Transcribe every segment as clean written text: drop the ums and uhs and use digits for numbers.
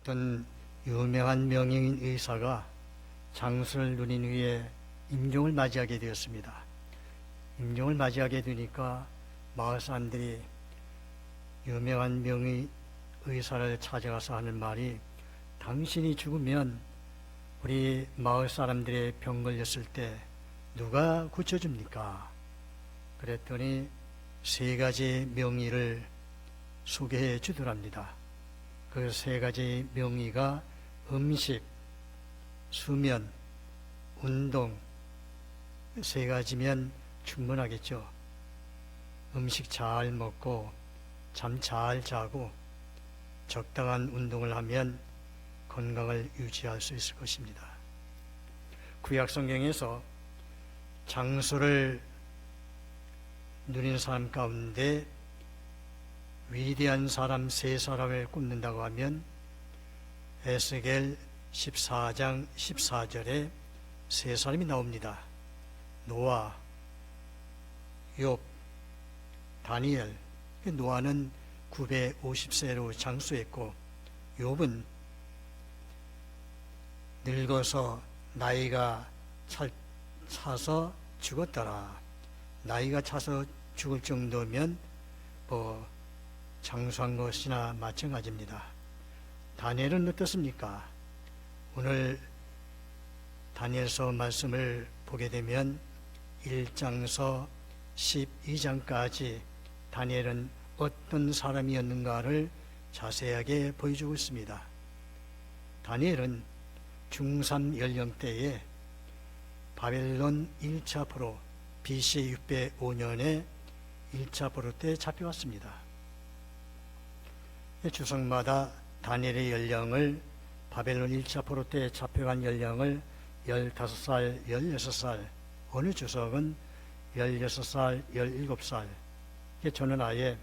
어떤 유명한 명예인 의사가 장수를 누린 후에 임종을 맞이하게 되었습니다. 임종을 맞이하게 되니까 마을 사람들이 유명한 명의 의사를 찾아가서 하는 말이, 당신이 죽으면 우리 마을 사람들의 병 걸렸을 때 누가 고쳐줍니까? 그랬더니 세 가지 명의를 소개해 주더랍니다. 그 세 가지 명의가 음식, 수면, 운동, 세 가지면 충분하겠죠. 음식 잘 먹고 잠 잘 자고 적당한 운동을 하면 건강을 유지할 수 있을 것입니다. 구약 성경에서 장수를 누린 사람 가운데 위대한 사람 세 사람을 꼽는다고 하면 에스겔 14장 14절에 세 사람이 나옵니다. 노아, 욥, 다니엘. 노아는 950세로 장수했고 욥은 늙어서 나이가 차서 죽었더라. 나이가 차서 죽을 정도면 장수한 것이나 마찬가지입니다. 다니엘은 어떻습니까? 오늘 다니엘서 말씀을 보게 되면 1장서 12장까지 다니엘은 어떤 사람이었는가를 자세하게 보여주고 있습니다. 다니엘은 중3 연령대에 바벨론 1차 포로 BC 605년에 1차 포로 때 잡혀왔습니다. 주석마다 다니엘의 연령을, 바벨론 1차 포로 때 잡혀간 연령을 15살, 16살, 어느 주석은 16살, 17살. 저는 아예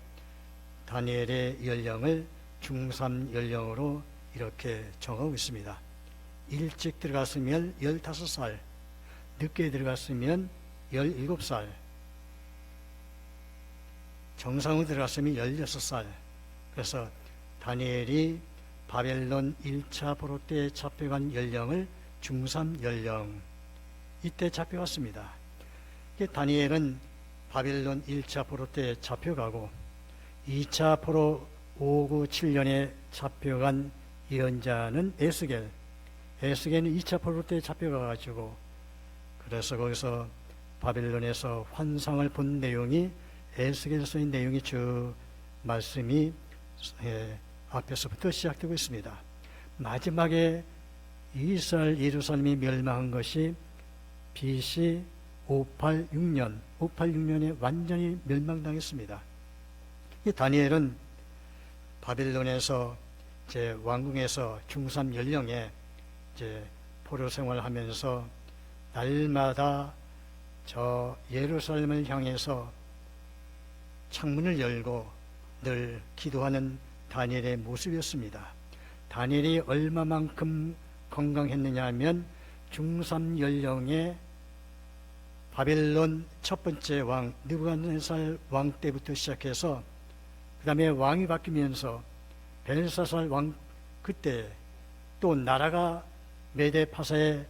다니엘의 연령을 중3 연령으로 이렇게 정하고 있습니다. 일찍 들어갔으면 15살, 늦게 들어갔으면 17살, 정상으로 들어갔으면 16살. 그래서 다니엘이 바벨론 1차 포로 때 잡혀간 연령을 중3 연령, 이때 잡혀갔습니다. 다니엘은 바벨론 1차 포로 때 잡혀가고 2차 포로 597년에 잡혀간 예언자는 에스겔은 2차 포로 때 잡혀가가지고, 그래서 거기서 바벨론에서 환상을 본 내용이 에스겔서의 내용이 쭉 말씀이 앞에서부터 시작되고 있습니다. 마지막에 이스라엘 예루살렘이 멸망한 것이 BC 586년에 완전히 멸망당했습니다. 이 다니엘은 바벨론에서 왕궁에서 중3 연령에 포로 생활하면서 날마다 저 예루살렘을 향해서 창문을 열고 늘 기도하는 다니엘의 모습이었습니다. 다니엘이 얼마만큼 건강했느냐 하면 중3 연령에 바벨론 첫 번째 왕 느부갓네살 왕 때부터 시작해서 그 다음에 왕이 바뀌면서 벨사살 왕, 그때 또 나라가 메데파사의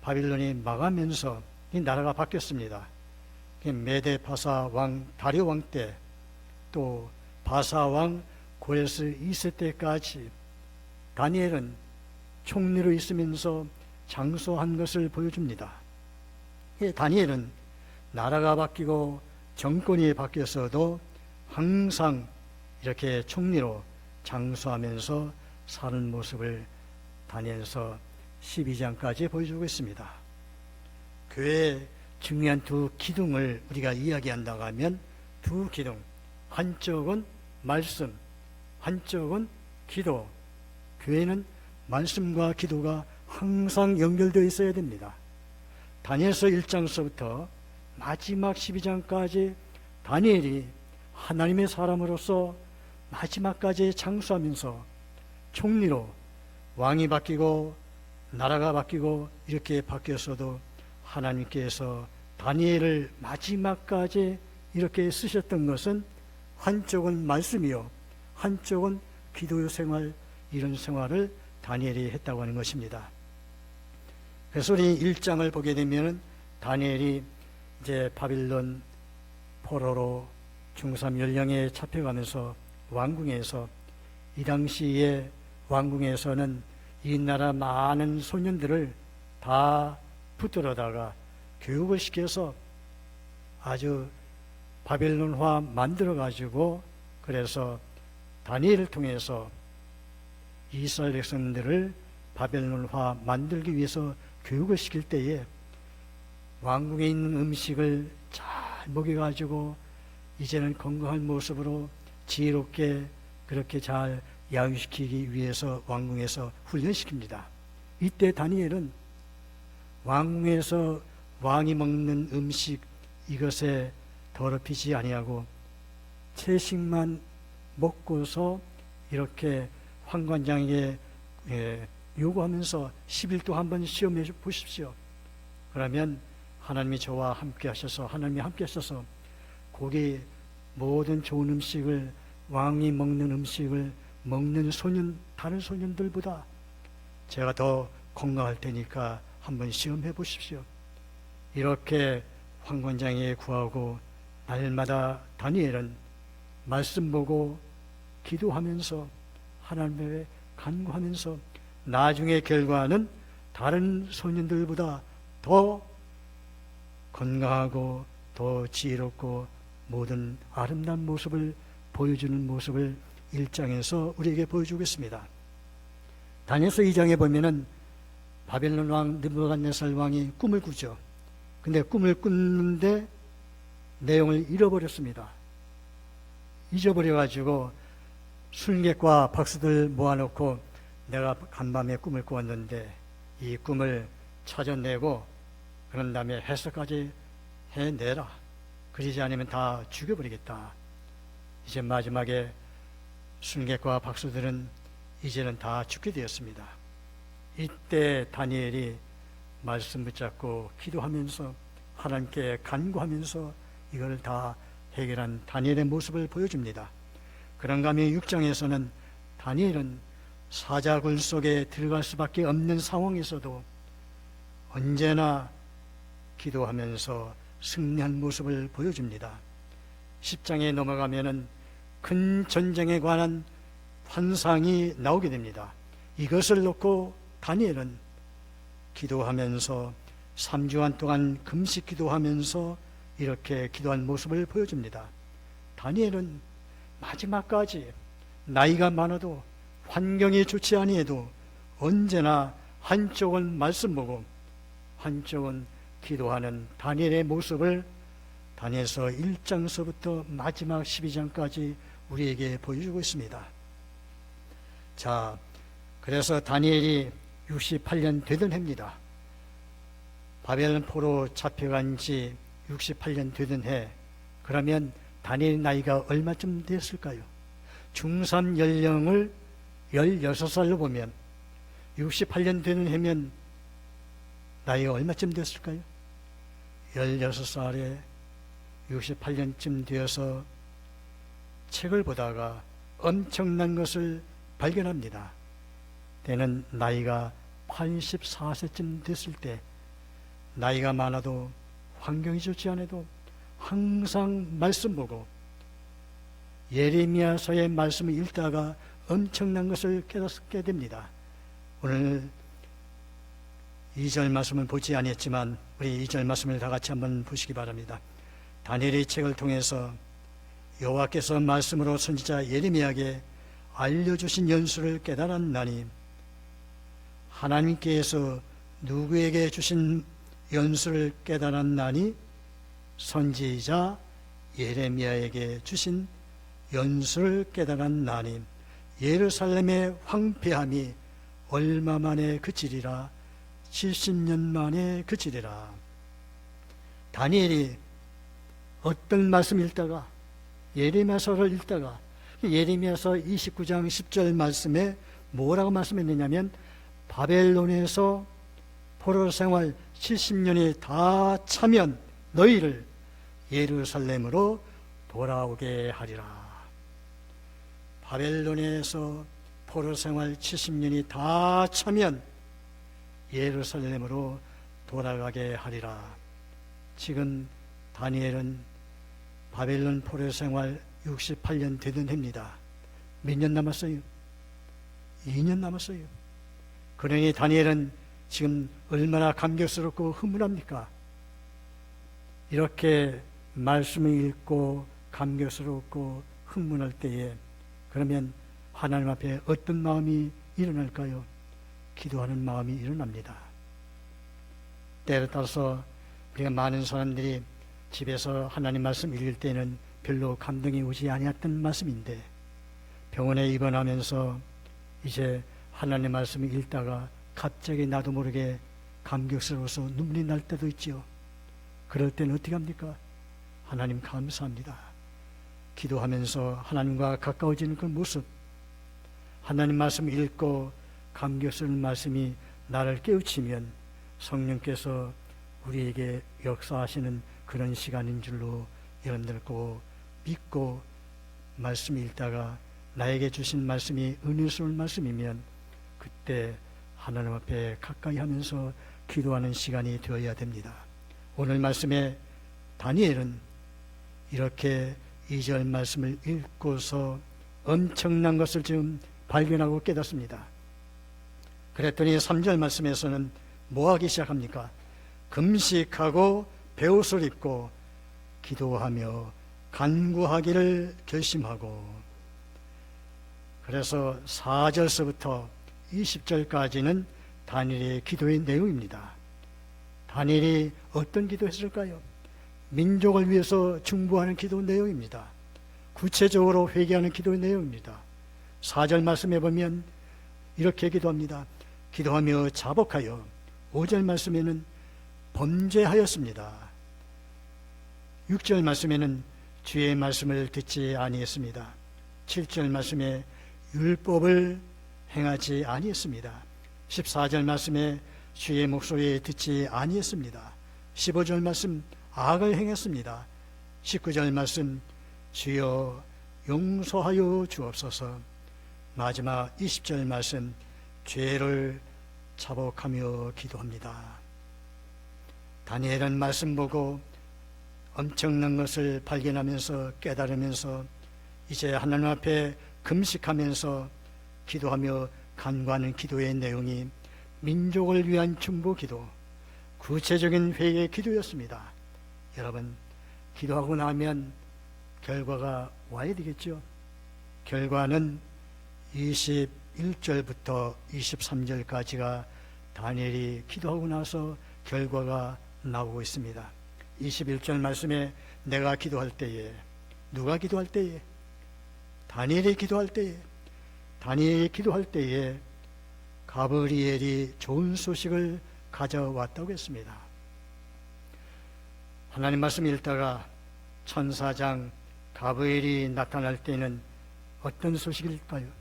바빌론이 망하면서 이 나라가 바뀌었습니다. 메데파사 왕 다리오 왕 때, 또 바사 왕 고레스 2세 때까지 다니엘은 총리로 있으면서 장수한 것을 보여줍니다. 다니엘은 나라가 바뀌고 정권이 바뀌었어도 항상 이렇게 총리로 장수하면서 사는 모습을 다니엘서 12장까지 보여주고 있습니다. 교회의 중요한 두 기둥을 우리가 이야기한다고 하면 두 기둥, 한쪽은 말씀, 한쪽은 기도. 교회는 말씀과 기도가 항상 연결되어 있어야 됩니다. 다니엘서 1장서부터 마지막 12장까지 다니엘이 하나님의 사람으로서 마지막까지 장수하면서 총리로, 왕이 바뀌고 나라가 바뀌고 이렇게 바뀌었어도 하나님께서 다니엘을 마지막까지 이렇게 쓰셨던 것은 한쪽은 말씀이요, 한쪽은 기도 생활, 이런 생활을 다니엘이 했다고 하는 것입니다. 그래서 우리 1장을 보게 되면 다니엘이 이제 바빌론 포로로 중삼 연령에 잡혀가면서 왕궁에서, 이 당시에 왕궁에서는 이 나라 많은 소년들을 다 붙들어다가 교육을 시켜서 아주 바벨론화 만들어 가지고, 그래서 다니엘을 통해서 이스라엘 백성들을 바벨론화 만들기 위해서 교육을 시킬 때에 왕궁에 있는 음식을 잘 먹여가지고 이제는 건강한 모습으로 지혜롭게 그렇게 잘 양육시키기 위해서 왕궁에서 훈련시킵니다. 이때 다니엘은 왕궁에서 왕이 먹는 음식 이것에 더럽히지 아니하고 채식만 먹고서 이렇게 환관장에게 요구하면서 10일 한번 시험해 보십시오. 그러면 하나님이 저와 함께 하셔서, 하나님이 함께 하셔서 고기 모든 좋은 음식을, 왕이 먹는 음식을 먹는 소년, 다른 소년들보다 제가 더 건강할 테니까 한번 시험해 보십시오. 이렇게 환관장에 구하고 날마다 다니엘은 말씀 보고 기도하면서 하나님께 간구하면서 나중에 결과는 다른 소년들보다 더 건강하고 더 지혜롭고 모든 아름다운 모습을 보여주는 모습을 1장에서 우리에게 보여주겠습니다. 다니엘서 2장에 보면은 바벨론 왕 느부갓네살 왕이 꿈을 꾸죠. 근데 꿈을 꾸는데 내용을 잃어버렸습니다. 잊어버려가지고 술객과 박수들 모아놓고 내가 간밤에 꿈을 꾸었는데 이 꿈을 찾아내고 그런 다음에 해석까지 해내라. 그러지 않으면 다 죽여버리겠다. 이제 마지막에 술객과 박수들은 이제는 다 죽게 되었습니다. 이때 다니엘이 말씀 붙잡고 기도하면서 하나님께 간구하면서 이걸 다 해결한 다니엘의 모습을 보여줍니다. 그런가 하면 6장에서는 다니엘은 사자굴 속에 들어갈 수밖에 없는 상황에서도 언제나 기도하면서 승리한 모습을 보여줍니다. 10장에 넘어가면은 큰 전쟁에 관한 환상이 나오게 됩니다. 이것을 놓고 다니엘은 기도하면서 3주간 동안 금식 기도하면서 이렇게 기도한 모습을 보여줍니다. 다니엘은 마지막까지 나이가 많아도 환경이 좋지 아니해도 언제나 한쪽은 말씀 보고 한쪽은 기도하는 다니엘의 모습을 다니엘서 1장서부터 마지막 12장까지 우리에게 보여주고 있습니다. 자, 그래서 다니엘이 68년 되던 해입니다. 바벨론 포로 잡혀간 지 68년 되던 해. 그러면 다니엘 나이가 얼마쯤 됐을까요? 중3 연령을 16살로 보면 68년 되는 해면 나이가 얼마쯤 됐을까요? 16살에 68년쯤 되어서 책을 보다가 엄청난 것을 발견합니다. 때는 나이가 84세쯤 됐을 때 나이가 많아도 환경이 좋지 않아도 항상 말씀 보고 예레미야서의 말씀을 읽다가 엄청난 것을 깨닫게 됩니다. 오늘 2절 말씀을 보지 않았지만 우리 2절 말씀을 다 같이 한번 보시기 바랍니다. 다니엘의 책을 통해서 여호와께서 말씀으로 선지자 예레미야에게 알려주신 연수를 깨달았나니 하나님께서 누구에게 주신 연수를 깨달았나니 선지자 예레미야에게 주신 연수를 깨달았나니 예루살렘의 황폐함이 얼마 만에 그치리라 70년 만에 그치리라. 다니엘이 어떤 말씀 읽다가 예레미야서를 읽다가 예레미야서 29장 10절 말씀에 뭐라고 말씀했느냐면 바벨론에서 포로 생활 70년이 다 차면 너희를 예루살렘으로 돌아오게 하리라. 바벨론에서 포로 생활 70년이 다 차면 예루살렘으로 돌아가게 하리라. 지금 다니엘은 바벨론 포로 생활 68년 되던 해입니다. 몇 년 남았어요? 2년 남았어요. 그러니 다니엘은 지금 얼마나 감격스럽고 흥분합니까? 이렇게 말씀을 읽고 감격스럽고 흥분할 때에 그러면 하나님 앞에 어떤 마음이 일어날까요? 기도하는 마음이 일어납니다. 때를 따라서 우리가 많은 사람들이 집에서 하나님 말씀 읽을 때는 별로 감동이 오지 아니었던 말씀인데 병원에 입원하면서 이제 하나님 말씀을 읽다가 갑자기 나도 모르게 감격스러워서 눈물이 날 때도 있죠. 그럴 때는 어떻게 합니까? 하나님 감사합니다. 기도하면서 하나님과 가까워지는 그 모습, 하나님 말씀을 읽고 감격스러운 말씀이 나를 깨우치면 성령께서 우리에게 역사하시는 그런 시간인 줄로 여러분들 꼭 믿고 말씀 읽다가 나에게 주신 말씀이 은혜스러운 말씀이면 그때 하나님 앞에 가까이 하면서 기도하는 시간이 되어야 됩니다. 오늘 말씀에 다니엘은 이렇게 2절 말씀을 읽고서 엄청난 것을 지금 발견하고 깨닫습니다. 그랬더니 3절 말씀에서는 뭐 하기 시작합니까? 금식하고 베옷을 입고 기도하며 간구하기를 결심하고, 그래서 4절서부터 20절까지는 다니엘의 기도의 내용입니다. 다니엘이 어떤 기도했을까요? 민족을 위해서 중보하는 기도 내용입니다. 구체적으로 회개하는 기도의 내용입니다. 4절 말씀에 보면 이렇게 기도합니다. 기도하며 자복하여. 5절 말씀에는 범죄하였습니다. 6절 말씀에는 주의 말씀을 듣지 아니했습니다. 7절 말씀에 율법을 행하지 아니했습니다. 14절 말씀에 주의 목소리 듣지 아니했습니다. 15절 말씀 악을 행했습니다. 19절 말씀 주여 용서하여 주옵소서. 마지막 20절 말씀 죄를 자복하며 기도합니다. 다니엘은 말씀 보고 엄청난 것을 발견하면서 깨달으면서 이제 하나님 앞에 금식하면서 기도하며 간구하는 기도의 내용이 민족을 위한 중보 기도, 구체적인 회개 기도였습니다. 여러분, 기도하고 나면 결과가 와야 되겠죠. 결과는 21절부터 23절까지가 다니엘이 기도하고 나서 결과가 나오고 있습니다. 21절 말씀에 내가 기도할 때에, 누가 기도할 때에? 다니엘이 기도할 때에, 다니엘이 기도할 때에 가브리엘이 좋은 소식을 가져왔다고 했습니다. 하나님 말씀 읽다가 천사장 가브리엘이 나타날 때는 어떤 소식일까요?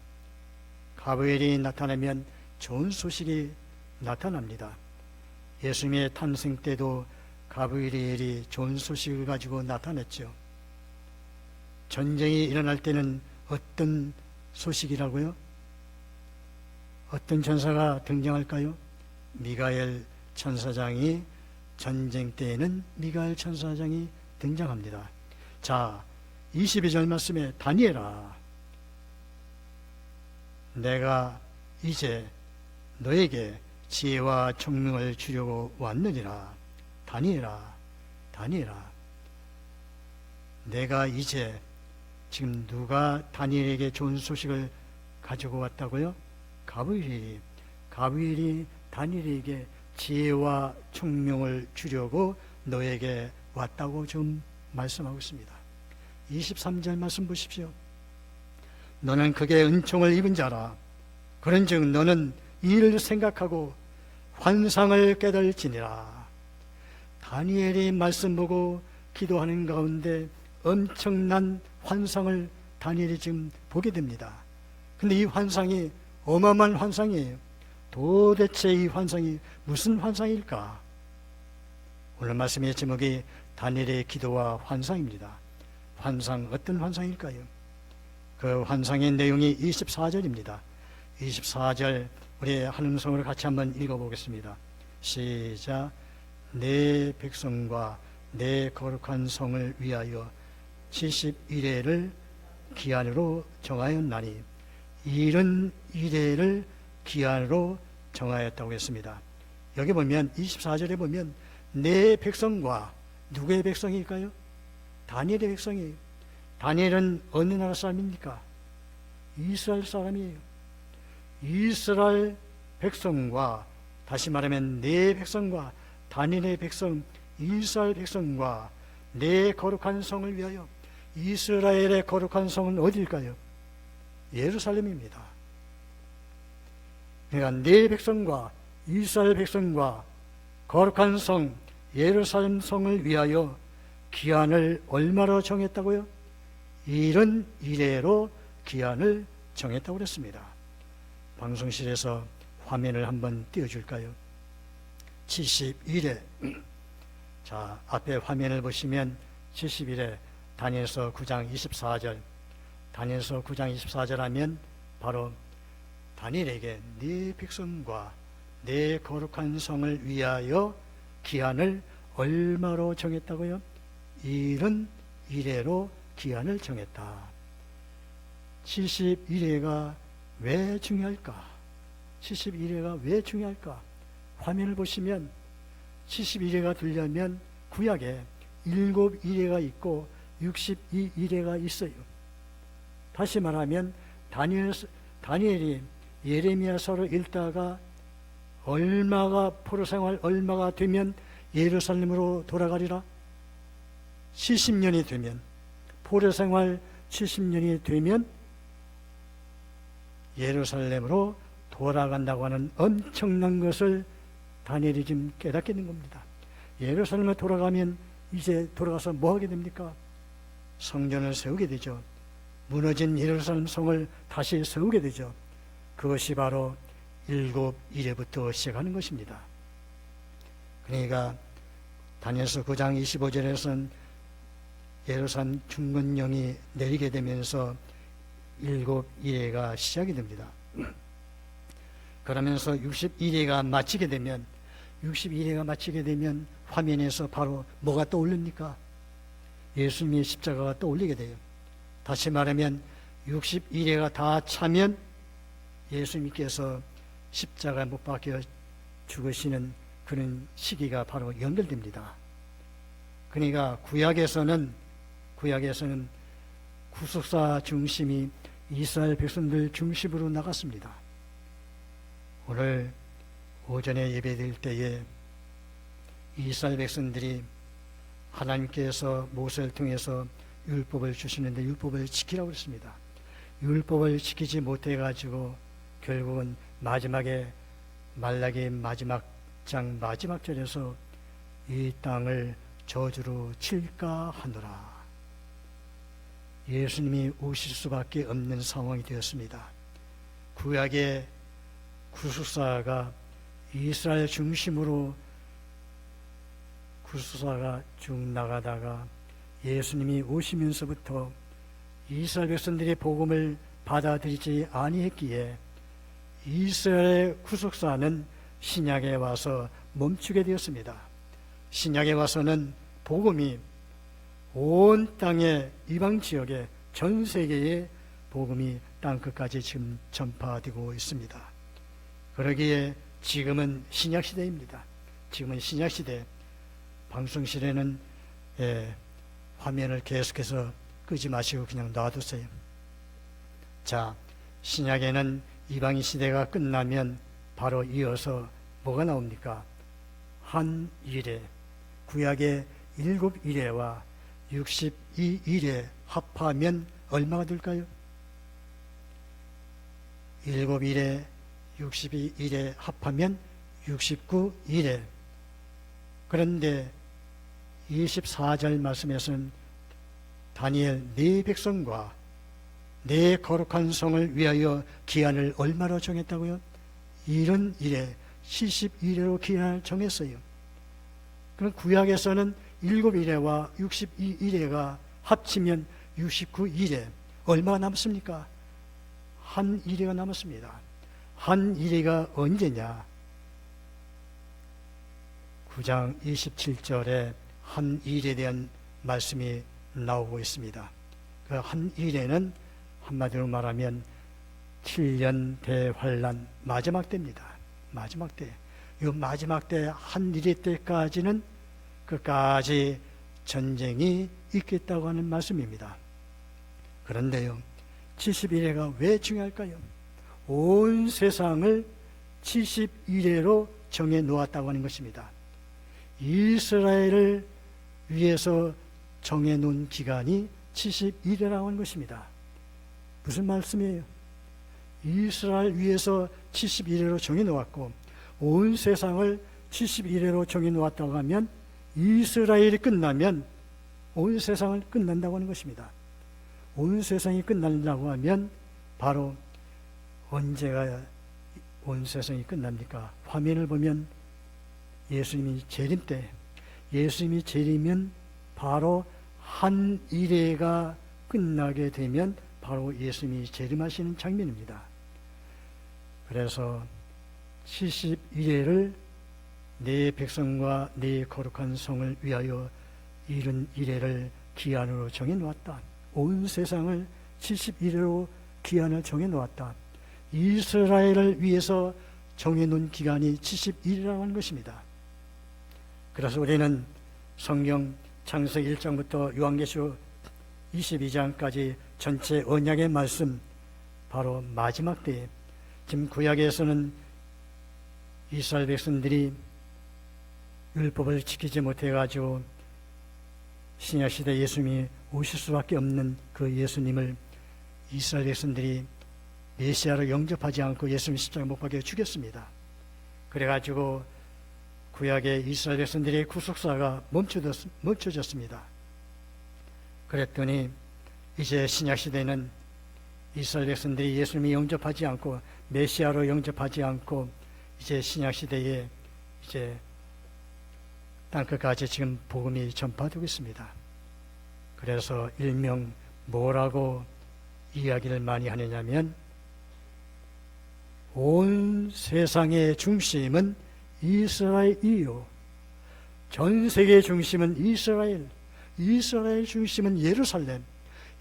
가브리엘이 나타나면 좋은 소식이 나타납니다. 예수님의 탄생 때도 가브리엘이 좋은 소식을 가지고 나타났죠. 전쟁이 일어날 때는 어떤 소식이라고요? 어떤 천사가 등장할까요? 미가엘 천사장이, 전쟁 때에는 미가엘 천사장이 등장합니다. 자, 22절 말씀에 다니엘아, 내가 이제 너에게 지혜와 총명을 주려고 왔느니라. 다니엘아, 다니엘아, 내가 이제, 지금 누가 다니엘에게 좋은 소식을 가지고 왔다고요? 가브리엘이 다니엘에게 지혜와 총명을 주려고 너에게 왔다고 좀 말씀하고 있습니다. 23절 말씀 보십시오. 너는 극의 은총을 입은 자라. 그런즉 너는 이를 생각하고 환상을 깨달을지니라. 다니엘이 말씀 보고 기도하는 가운데 엄청난 환상을 다니엘이 지금 보게 됩니다. 근데 이 환상이 어마어마한 환상이에요. 도대체 이 환상이 무슨 환상일까? 오늘 말씀의 제목이 다니엘의 기도와 환상입니다. 환상, 어떤 환상일까요? 그 환상의 내용이 24절입니다. 24절 우리 한 음성으로 같이 한번 읽어보겠습니다. 시작. 내 백성과 내 거룩한 성을 위하여 70일회를 기한으로 정하였나니, 이른 이래를 기한으로 정하였다고 했습니다. 여기 보면 24절에 보면 내 백성과, 누구의 백성일까요? 다니엘의 백성이에요. 다니엘은 어느 나라 사람입니까? 이스라엘 사람이에요. 이스라엘 백성과, 다시 말하면 내 백성과, 다니엘의 백성, 이스라엘 백성과 내 거룩한 성을 위하여. 이스라엘의 거룩한 성은 어디일까요? 예루살렘입니다. 그러니까 내 백성과 이스라엘 백성과 거룩한 성 예루살렘 성을 위하여 기한을 얼마로 정했다고요? 이른 이래로 기한을 정했다고 그랬습니다. 방송실에서 화면을 한번 띄워줄까요? 71회. 자, 앞에 화면을 보시면 71회 다니엘서 9장 24절, 다니엘서 9장 24절 하면 바로 다니엘에게 네 백성과 내 거룩한 성을 위하여 기한을 얼마로 정했다고요? 이른 이래로 기한을 정했다. 71회가 왜 중요할까? 71회가 왜 중요할까? 화면을 보시면 71회가 되려면 구약에 7일회가 있고 62일회가 있어요. 다시 말하면 다니엘이 예레미야서를 읽다가 포로 생활 얼마가 되면 예루살렘으로 돌아가리라? 70년이 되면, 포로 생활 70년이 되면 예루살렘으로 돌아간다고 하는 엄청난 것을 다니엘이 지금 깨닫게 된 겁니다. 예루살렘에 돌아가면 이제 돌아가서 뭐 하게 됩니까? 성전을 세우게 되죠. 무너진 예루살렘 성을 다시 세우게 되죠. 그것이 바로 7일에부터 시작하는 것입니다. 그러니까 다니엘서 9장 25절에서는 예루살렘 중건령이 내리게 되면서 7일회가 시작이 됩니다. 그러면서 61회가 마치게 되면, 61회가 마치게 되면 화면에서 바로 뭐가 떠올립니까? 예수님의 십자가가 떠올리게 돼요. 다시 말하면 61회가 다 차면 예수님께서 십자가에 못 박혀 죽으시는 그런 시기가 바로 연결됩니다. 그러니까 구약에서는 구속사 중심이 이스라엘 백성들 중심으로 나갔습니다. 오늘 오전에 예배드릴 때에 이스라엘 백성들이 하나님께서 모세를 통해서 율법을 주시는데 율법을 지키라고 했습니다. 율법을 지키지 못해가지고 결국은 마지막에 말라기 마지막 장 마지막 절에서 이 땅을 저주로 칠까 하노라. 예수님이 오실 수밖에 없는 상황이 되었습니다. 구약의 구속사가 이스라엘 중심으로 구속사가 쭉 나가다가 예수님이 오시면서부터 이스라엘 백성들의 복음을 받아들이지 아니했기에 이스라엘의 구속사는 신약에 와서 멈추게 되었습니다. 신약에 와서는 복음이 온 땅의 이방 지역에, 전 세계에 복음이 땅끝까지 지금 전파되고 있습니다. 그러기에 지금은 신약 시대입니다. 지금은 신약 시대. 방송실에는 화면을 계속해서 끄지 마시고 그냥 놔두세요. 자, 신약에는 이방인 시대가 끝나면 바로 이어서 뭐가 나옵니까? 한 일회, 구약의 7일회와 62일회 합하면 얼마가 될까요? 7일회, 62일회 합하면 69일회. 그런데 24절 말씀에서는 다니엘 네 백성과 내 거룩한 성을 위하여 기한을 얼마로 정했다고요? 70일에 72일로 기한을 정했어요. 그럼 구약에서는 7일회와 62일회가 합치면 69일회. 얼마가 남습니까? 한 일회가 남았습니다. 한 이래가 언제냐? 9장 27절에 한 일에 대한 말씀이 나오고 있습니다. 그 한 일에는 한마디로 말하면 7년 대환란, 마지막 때입니다. 마지막 때. 이 마지막 때 한 일의 때까지는 끝까지 전쟁이 있겠다고 하는 말씀입니다. 그런데요, 71회가 왜 중요할까요? 온 세상을 71회로 정해 놓았다고 하는 것입니다. 이스라엘을 위해서 정해 놓은 기간이 71회라고 하는 것입니다. 무슨 말씀이에요? 이스라엘 위해서 71회로 정해 놓았고 온 세상을 71회로 정해 놓았다고 하면 이스라엘이 끝나면 온 세상을 끝난다고 하는 것입니다. 온 세상이 끝난다고 하면 바로 언제가 온 세상이 끝납니까? 화면을 보면 예수님이 재림 때, 예수님이 재림은 바로 한 일회가 끝나게 되면 바로 예수님이 재림하시는 장면입니다. 그래서 71회를 내 백성과 내 거룩한 성을 위하여 이른 이래를 기한으로 정해놓았다. 온 세상을 71회로 기한을 정해놓았다. 이스라엘을 위해서 정해놓은 기간이 71회라고 하는 것입니다. 그래서 우리는 성경 창세기 1장부터 요한계시록 22장까지 전체 언약의 말씀, 바로 마지막 때에, 지금 구약에서는 이스라엘 백성들이 율법을 지키지 못해가지고 신약시대 예수님이 오실 수밖에 없는 그 예수님을 이스라엘 백성들이 메시아로 영접하지 않고 예수님 십자가 못 박혀 죽였습니다. 그래가지고 구약의 이스라엘 백성들의 구속사가 멈춰졌습니다. 그랬더니 이제 신약시대는 이스라엘 백성들이 예수님이 영접하지 않고 메시아로 영접하지 않고 이제 신약시대에 이제 땅끝까지 지금 복음이 전파되고 있습니다. 그래서 일명 뭐라고 이야기를 많이 하느냐면 온 세상의 중심은 이스라엘이요, 전 세계의 중심은 이스라엘, 이스라엘 중심은 예루살렘,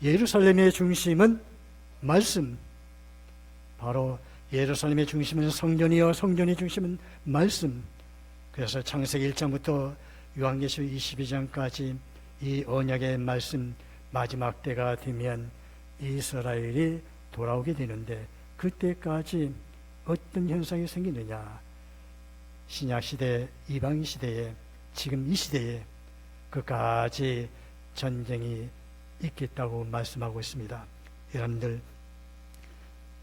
예루살렘의 중심은 말씀, 바로 예루살렘의 중심은 성전이요 성전의 중심은 말씀. 그래서 창세기 1장부터 요한계시록 22장까지 이 언약의 말씀, 마지막 때가 되면 이스라엘이 돌아오게 되는데 그때까지 어떤 현상이 생기느냐? 신약시대, 이방인시대에, 지금 이 시대에 끝까지 전쟁이 있겠다고 말씀하고 있습니다. 여러분들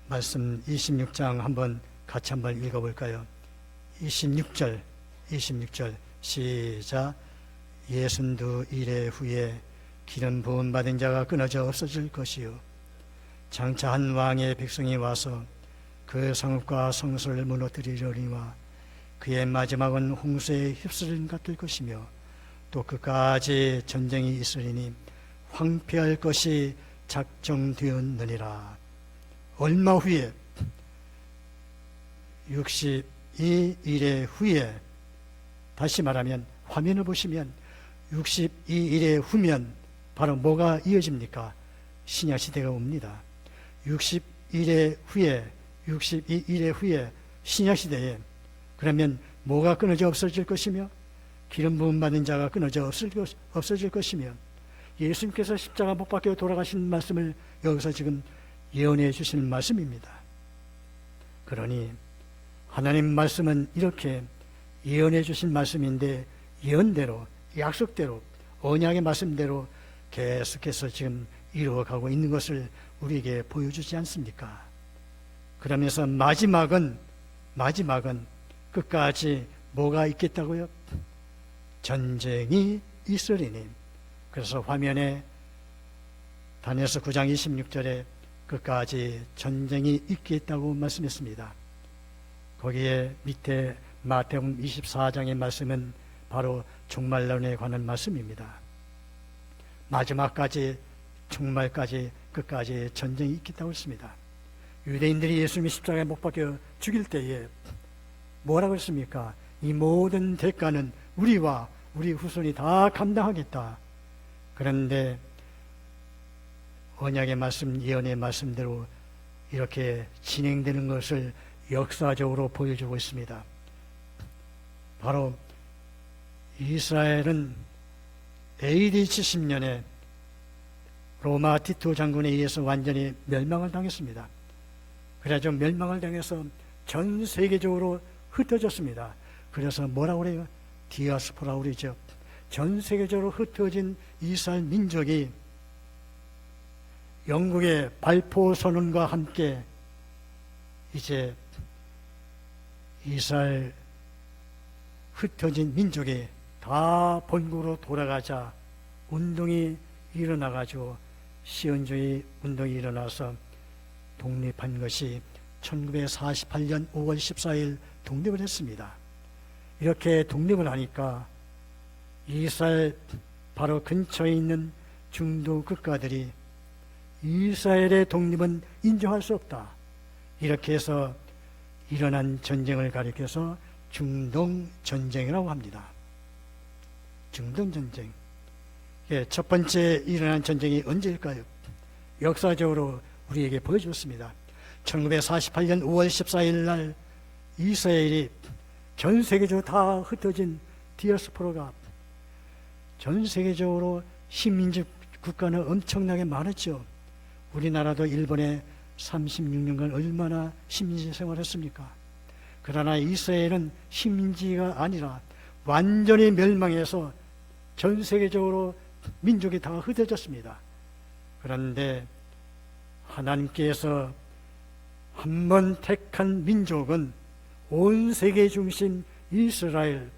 말씀 26장 같이 한번 읽어볼까요? 26절 시작. 62일의 후에 기름 부음 받은 자가 끊어져 없어질 것이요, 장차 한 왕의 백성이 와서 그 성읍과 성소를 무너뜨리려니와 그의 마지막은 홍수에 휩쓸린 같을 것이며 또 그까지 전쟁이 있으리니 황폐할 것이 작정되었느니라. 얼마 후에 62일의 후에, 다시 말하면 화면을 보시면 62일의 후면 바로 뭐가 이어집니까? 신약시대가 옵니다. 62일의 후에 신약시대에 그러면 뭐가 끊어져 없어질 것이며 기름 부음 받은 자가 끊어져 없어질 것이며 예수님께서 십자가 못 박혀 돌아가신 말씀을 여기서 지금 예언해 주시는 말씀입니다. 그러니 하나님 말씀은 이렇게 예언해 주신 말씀인데 예언대로, 약속대로, 언약의 말씀대로 계속해서 지금 이루어가고 있는 것을 우리에게 보여주지 않습니까? 그러면서 마지막은 끝까지 뭐가 있겠다고요? 전쟁이 있으리니. 그래서 화면에 다니엘서 9장 26절에 끝까지 전쟁이 있겠다고 말씀했습니다. 거기에 밑에 마태복음 24장의 말씀은 바로 종말론에 관한 말씀입니다. 마지막까지, 종말까지, 끝까지 전쟁이 있겠다고 했습니다. 유대인들이 예수님이 십자가에 못 박혀 죽일 때에 뭐라고 했습니까? 이 모든 대가는 우리와 우리 후손이 다 감당하겠다. 그런데 언약의 말씀, 예언의 말씀대로 이렇게 진행되는 것을 역사적으로 보여주고 있습니다. 바로 이스라엘은 AD 70년에 로마 티토 장군에 의해서 완전히 멸망을 당했습니다. 그래서 멸망을 당해서 전 세계적으로 흩어졌습니다. 그래서 뭐라고 그래요? 디아스포라고 그러죠. 전 세계적으로 흩어진 이스라엘 민족이 영국의 발포 선언과 함께 이제 이스라엘 흩어진 민족이 다 본국으로 돌아가자 운동이 일어나가지고 시온주의 운동이 일어나서 독립한 것이 1948년 5월 14일 독립을 했습니다. 이렇게 독립을 하니까 이스라엘 바로 근처에 있는 중동 국가들이 이스라엘의 독립은 인정할 수 없다. 이렇게 해서 일어난 전쟁을 가리켜서 중동전쟁이라고 합니다. 중동전쟁. 첫 번째 일어난 전쟁이 언제일까요? 역사적으로 우리에게 보여줬습니다. 1948년 5월 14일 날 이스라엘이 전 세계적으로 다 흩어진 디아스포라가 전 세계적으로 식민지 국가는 엄청나게 많았죠. 우리나라도 일본에 36년간 얼마나 식민지 생활했습니까? 그러나 이스라엘은 식민지가 아니라 완전히 멸망해서 전 세계적으로 민족이 다 흩어졌습니다. 그런데 하나님께서 한 번 택한 민족은 온 세계 중심 이스라엘,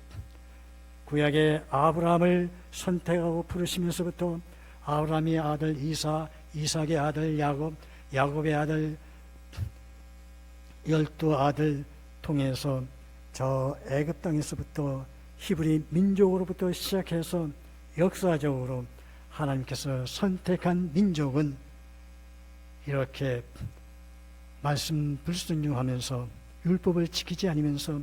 구약의 아브라함을 선택하고 부르시면서부터 아브라함의 아들 이삭, 이삭의 아들 야곱, 야곱의 아들 12아들 통해서 저 애굽 땅에서부터 히브리 민족으로부터 시작해서 역사적으로 하나님께서 선택한 민족은 이렇게 말씀 불순종하면서 율법을 지키지 않으면서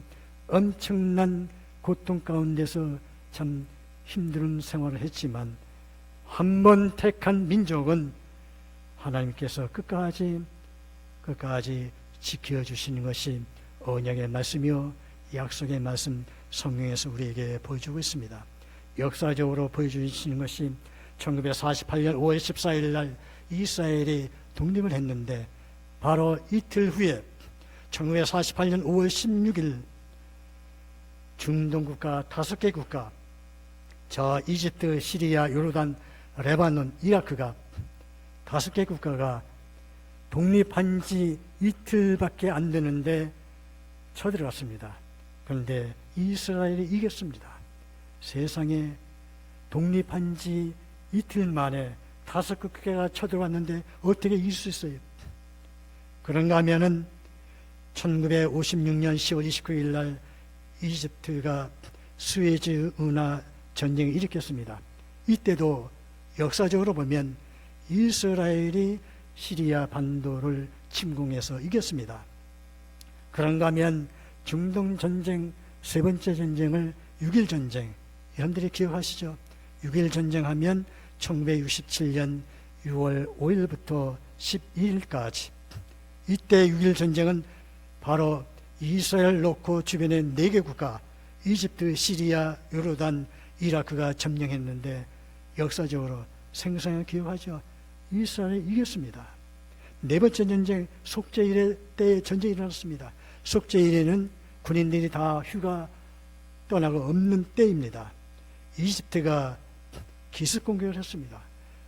엄청난 고통 가운데서 참 힘든 생활을 했지만 한 번 택한 민족은 하나님께서 끝까지 지켜주시는 것이 언약의 말씀이요 약속의 말씀 성경에서 우리에게 보여주고 있습니다. 역사적으로 보여주시는 것이 1948년 5월 14일 날 이스라엘이 독립을 했는데 바로 이틀 후에 1948년 5월 16일 중동 국가 5개 국가, 저 이집트, 시리아, 요르단, 레바논, 이라크가 5개 국가가 독립한 지 이틀밖에 안 되는데 쳐들어갔습니다. 그런데 이스라엘이 이겼습니다. 세상에 독립한 지 이틀 만에 5국가가 쳐들어왔는데 어떻게 이길 수 있어요? 그런가 하면은 1956년 10월 29일 날 이집트가 수에즈 운하 전쟁을 일으켰습니다. 이때도 역사적으로 보면 이스라엘이 시리아 반도를 침공해서 이겼습니다. 그런가 하면 중동 전쟁 세 번째 전쟁을 6.1 전쟁, 여러분들이 기억하시죠? 6.1 전쟁 하면 1967년 6월 5일부터 12일까지 이때 6.1 전쟁은 바로 이스라엘 놓고 주변의 4개 국가 이집트, 시리아, 요르단, 이라크가 점령했는데 역사적으로 생생하게 기억하죠. 이스라엘이 이겼습니다. 네 번째 전쟁 속죄일의 때에 전쟁이 일어났습니다. 속죄일에는 군인들이 다 휴가 떠나고 없는 때입니다. 이집트가 기습 공격을 했습니다.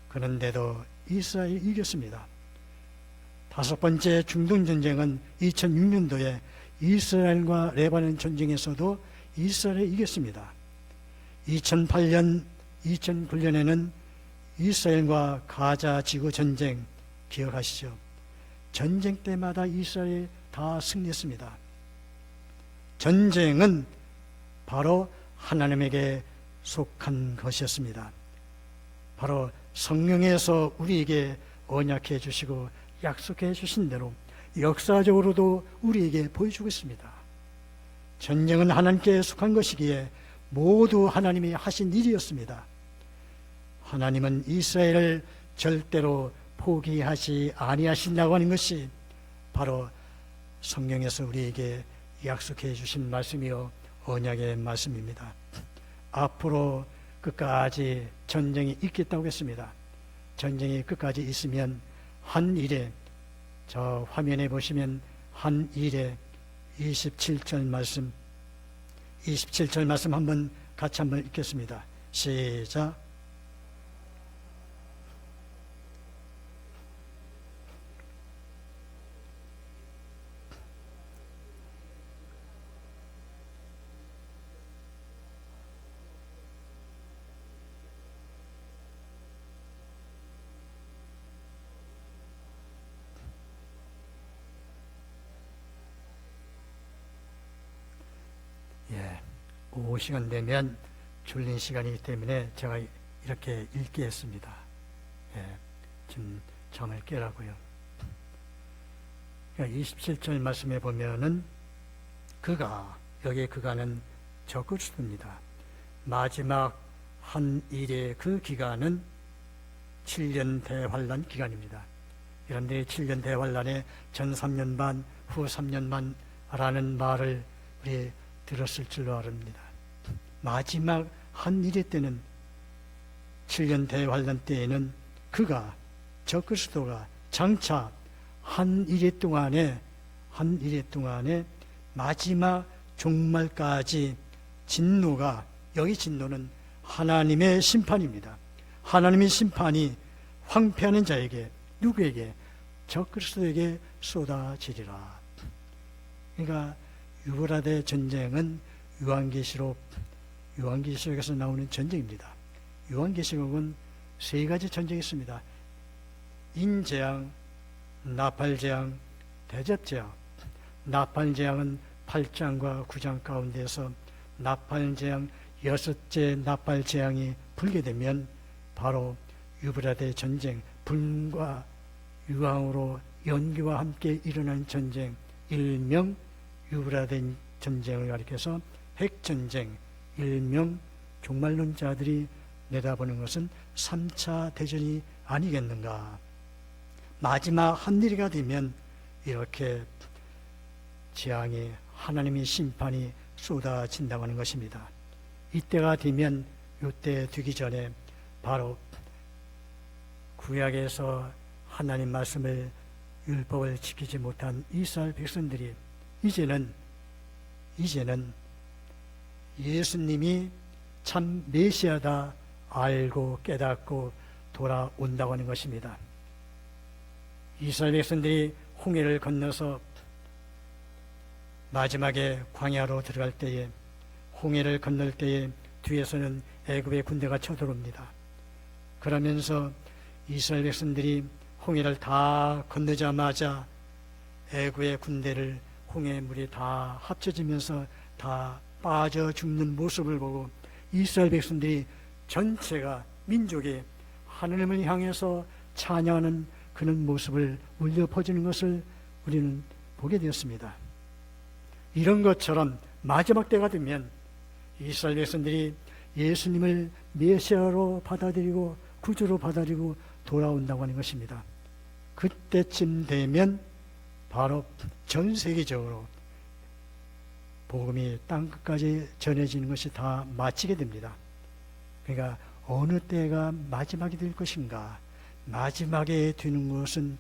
그런데도 이스라엘이 이겼습니다. 5번째 중동 전쟁은 2006년도에 이스라엘과 레바논 전쟁에서도 이스라엘이 이겼습니다. 2008년, 2009년에는 이스라엘과 가자 지구 전쟁 기억하시죠? 전쟁 때마다 이스라엘이 다 승리했습니다. 전쟁은 바로 하나님에게 속한 것이었습니다. 바로 성령에서 우리에게 언약해 주시고 약속해 주신 대로 역사적으로도 우리에게 보여주고 있습니다. 전쟁은 하나님께 속한 것이기에 모두 하나님이 하신 일이었습니다. 하나님은 이스라엘을 절대로 포기하지 아니하신다고 하는 것이 바로 성경에서 우리에게 약속해 주신 말씀이요 언약의 말씀입니다. 앞으로 끝까지 전쟁이 있겠다고 했습니다. 전쟁이 끝까지 있으면 한 일에, 저 화면에 보시면 한 일에 27절 말씀, 27절 말씀 같이 한번 읽겠습니다. 시작. 오후 시간 되면 졸린 시간이기 때문에 제가 이렇게 읽게 했습니다. 지금 잠을 깨라고요. 27절 말씀에 보면은 여기에 그가는 적그리스도입니다. 마지막 한 일의 그 기간은 7년 대환란 기간입니다. 여러분들이 7년 대환란에 전 3년 반, 후 3년 반라는 말을 우리 들었을 줄로 압니다. 마지막 한 일의 때는 7년 대환란 때에는 적그리스도가 장차 한 일의 동안에 마지막 종말까지 진노가, 여기 진노는 하나님의 심판입니다. 하나님의 심판이 황폐하는 자에게, 누구에게? 적그리스도에게 쏟아지리라. 그러니까 유브라데 전쟁은 요한계시록에서 나오는 전쟁입니다. 요한계시록은 세 가지 전쟁이 있습니다. 인재앙, 나팔재앙, 대접재앙. 나팔재앙은 8장과 9장 가운데서 나팔재앙, 6째 나팔재앙이 불게 되면 바로 유브라데 전쟁, 불과 유황으로 연기와 함께 일어난 전쟁, 일명 유브라데 전쟁을 가리켜서 핵전쟁, 일명 종말론자들이 내다보는 것은 3차 대전이 아니겠는가. 마지막 한 일이가 되면 이렇게 재앙이, 하나님의 심판이 쏟아진다고 하는 것입니다. 이때가 되면, 이때 되기 전에 바로 구약에서 하나님 말씀을, 율법을 지키지 못한 이스라엘 백성들이 이제는 예수님이 참 메시아다 알고 깨닫고 돌아온다고 하는 것입니다. 이스라엘 백성들이 홍해를 건너서 마지막에 광야로 들어갈 때에, 홍해를 건널 때에 뒤에서는 애굽의 군대가 쳐들어옵니다. 그러면서 이스라엘 백성들이 홍해를 다 건너자마자 애굽의 군대를, 홍해 물이 다 합쳐지면서 다 빠져 죽는 모습을 보고 이스라엘 백성들이 전체가, 민족이 하나님을 향해서 찬양하는 그런 모습을 울려 퍼지는 것을 우리는 보게 되었습니다. 이런 것처럼 마지막 때가 되면 이스라엘 백성들이 예수님을 메시아로 받아들이고 구주로 받아들이고 돌아온다고 하는 것입니다. 그때쯤 되면 바로 전 세계적으로 복음이 땅끝까지 전해지는 것이 다 마치게 됩니다. 그러니까 어느 때가 마지막이 될 것인가? 마지막에 되는 것은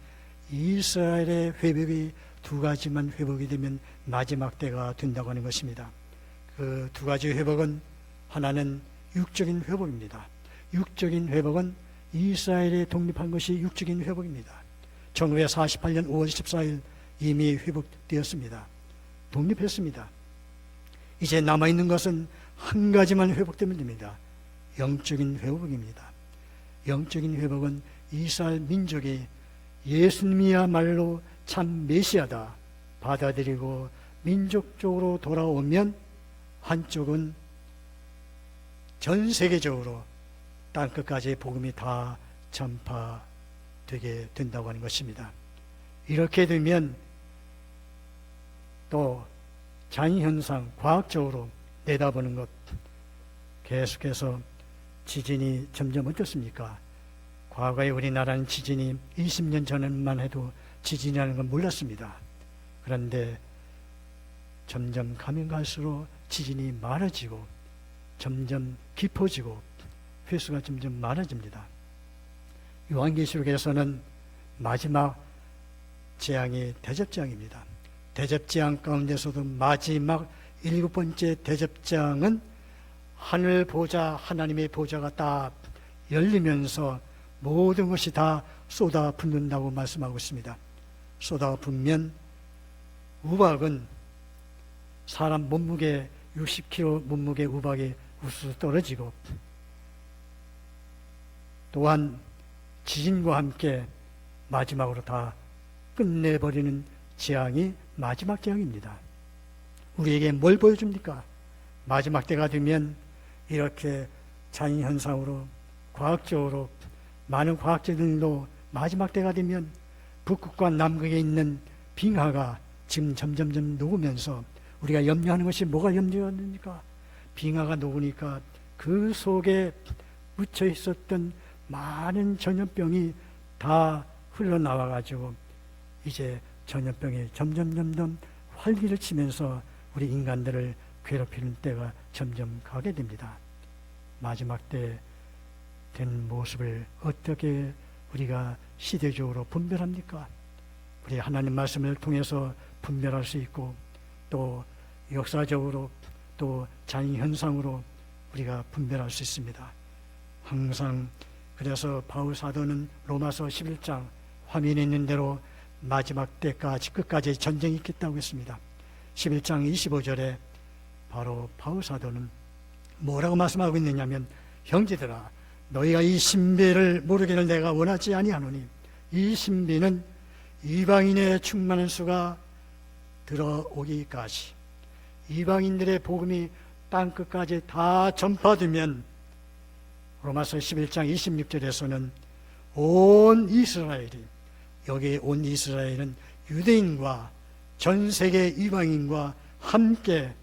이스라엘의 회복이 두 가지만 회복이 되면 마지막 때가 된다고 하는 것입니다. 그 두 가지 회복은, 하나는 육적인 회복입니다. 육적인 회복은 이스라엘이 독립한 것이 육적인 회복입니다. 1948년 5월 14일 이미 회복되었습니다. 독립했습니다. 이제 남아있는 것은 한 가지만 회복되면 됩니다. 영적인 회복입니다. 영적인 회복은 이스라엘 민족이 예수님이야말로 참 메시아다 받아들이고 민족적으로 돌아오면 한쪽은 전 세계적으로 땅끝까지 복음이 다 전파되게 된다고 하는 것입니다. 이렇게 되면 또 자연현상 과학적으로 내다보는 것, 계속해서 지진이 점점 어떻습니까? 과거에 우리나라는 지진이 20년 전만 해도 지진이라는 건 몰랐습니다. 그런데 점점 가면 갈수록 지진이 많아지고 점점 깊어지고 횟수가 점점 많아집니다. 요한계시록에서는 마지막 재앙이 대접재앙입니다. 대접재앙 가운데서도 마지막 7번째 대접재앙은 하늘 보좌, 하나님의 보좌가 다 열리면서 모든 것이 다 쏟아 붓는다고 말씀하고 있습니다. 쏟아 붓면 우박은 사람 몸무게 60kg 몸무게 우박이 우수수 떨어지고, 또한 지진과 함께 마지막으로 다 끝내버리는 재앙이 마지막 재앙입니다. 우리에게 뭘 보여줍니까? 마지막 때가 되면 이렇게 자연현상으로 과학적으로 많은 과학자들도 마지막 때가 되면 북극과 남극에 있는 빙하가 지금 점점점 녹으면서, 우리가 염려하는 것이 뭐가 염려합니까? 빙하가 녹으니까 그 속에 묻혀 있었던 많은 전염병이 다 흘러나와 가지고 이제 전염병이 점점 활기를 치면서 우리 인간들을 괴롭히는 때가 점점 가게 됩니다. 마지막 때 된 모습을 어떻게 우리가 시대적으로 분별합니까? 우리 하나님 말씀을 통해서 분별할 수 있고, 또 역사적으로 또 자연현상으로 우리가 분별할 수 있습니다. 항상 그래서 바울 사도는 로마서 11장 화면에 있는 대로 마지막 때까지 끝까지 전쟁이 있겠다고 했습니다. 11장 25절에 바로 바울 사도는 뭐라고 말씀하고 있느냐면, 형제들아 너희가 이 신비를 모르기를 내가 원하지 아니하노니 이 신비는 이방인의 충만한 수가 들어오기까지, 이방인들의 복음이 땅끝까지 다 전파되면, 로마서 11장 26절에서는 온 이스라엘이, 여기 온 이스라엘은 유대인과 전 세계 이방인과 함께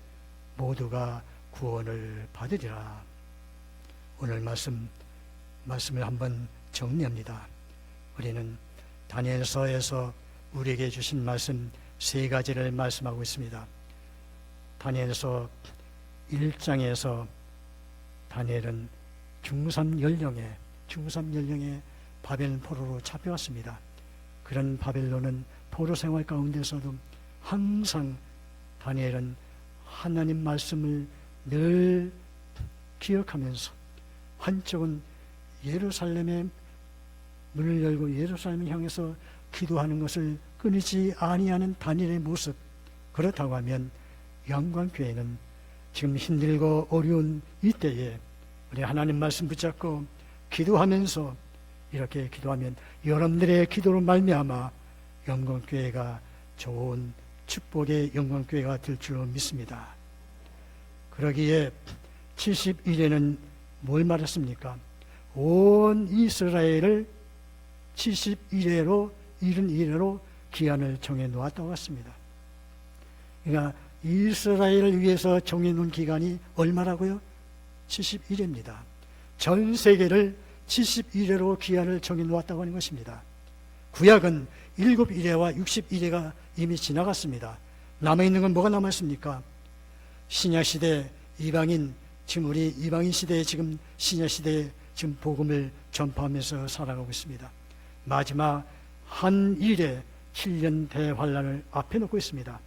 모두가 구원을 받으리라. 오늘 말씀을 한번 정리합니다. 우리는 다니엘서에서 우리에게 주신 말씀 3가지를 말씀하고 있습니다. 다니엘서 1장에서 다니엘은 중삼 연령에 바벨론 포로로 잡혀왔습니다. 그런 바벨론은 포로 생활 가운데서도 항상 다니엘은 하나님 말씀을 늘 기억하면서, 한쪽은 예루살렘의 문을 열고 예루살렘을 향해서 기도하는 것을 끊이지 아니하는 다니엘의 모습, 그렇다고 하면 영광교회는 지금 힘들고 어려운 이때에 우리 하나님 말씀 붙잡고 기도하면서, 이렇게 기도하면 여러분들의 기도로 말미암아 영광교회가 좋은 축복의 영광교회가 될 줄 믿습니다. 그러기에 71회는 뭘 말했습니까? 온 이스라엘을 71회로 71회로 기한을 정해 놓았다고 했습니다. 그러니까 이스라엘을 위해서 정해 놓은 기간이 얼마라고요? 71회입니다. 전 세계를 71회로 기한을 정해 놓았다고 하는 것입니다. 구약은 7일회와 60일회가 이미 지나갔습니다. 남아있는 건 뭐가 남아있습니까? 신약시대 이방인, 지금 우리 이방인 시대에 지금 신약시대에 지금 복음을 전파하면서 살아가고 있습니다. 마지막 한 일에 7년 대환란을 앞에 놓고 있습니다.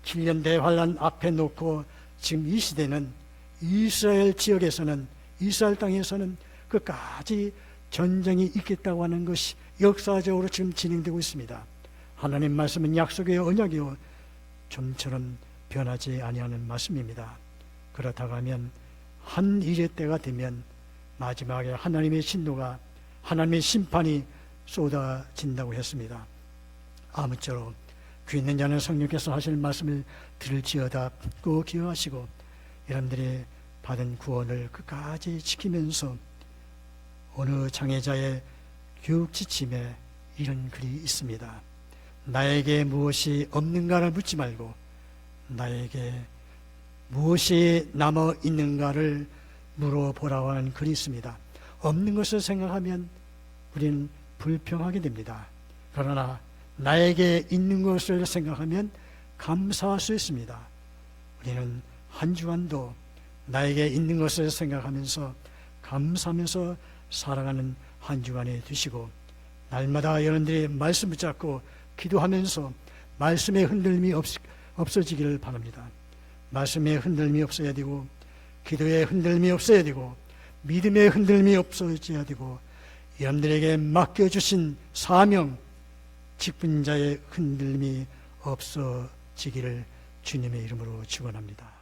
7년 대환란 앞에 놓고 지금 이 시대는 이스라엘 지역에서는, 이스라엘 땅에서는 끝까지 전쟁이 있겠다고 하는 것이 역사적으로 지금 진행되고 있습니다. 하나님 말씀은 약속의 언약이요 좀처럼 변하지 아니하는 말씀입니다. 그렇다고 하면 한 일의 때가 되면 마지막에 하나님의 진노가, 하나님의 심판이 쏟아진다고 했습니다. 아무쪼록 귀 있는 자는 성령께서 하실 말씀을 들을지어다 꼭 기억하시고, 여러분들이 받은 구원을 끝까지 지키면서, 어느 장애자의 교육 지침에 이런 글이 있습니다. 나에게 무엇이 없는가를 묻지 말고 나에게 무엇이 남아 있는가를 물어보라고 하는 글이 있습니다. 없는 것을 생각하면 우리는 불평하게 됩니다. 그러나 나에게 있는 것을 생각하면 감사할 수 있습니다. 우리는 한 주간도 나에게 있는 것을 생각하면서 감사하면서 살아가는 한 주간이 되시고, 날마다 여러분들이 말씀 붙잡고 기도하면서 말씀의 흔들림이 없어지기를 바랍니다. 말씀의 흔들림이 없어야 되고, 기도의 흔들림이 없어야 되고, 믿음의 흔들림이 없어져야 되고, 여러분들에게 맡겨주신 사명, 직분자의 흔들림이 없어지기를 주님의 이름으로 축원합니다.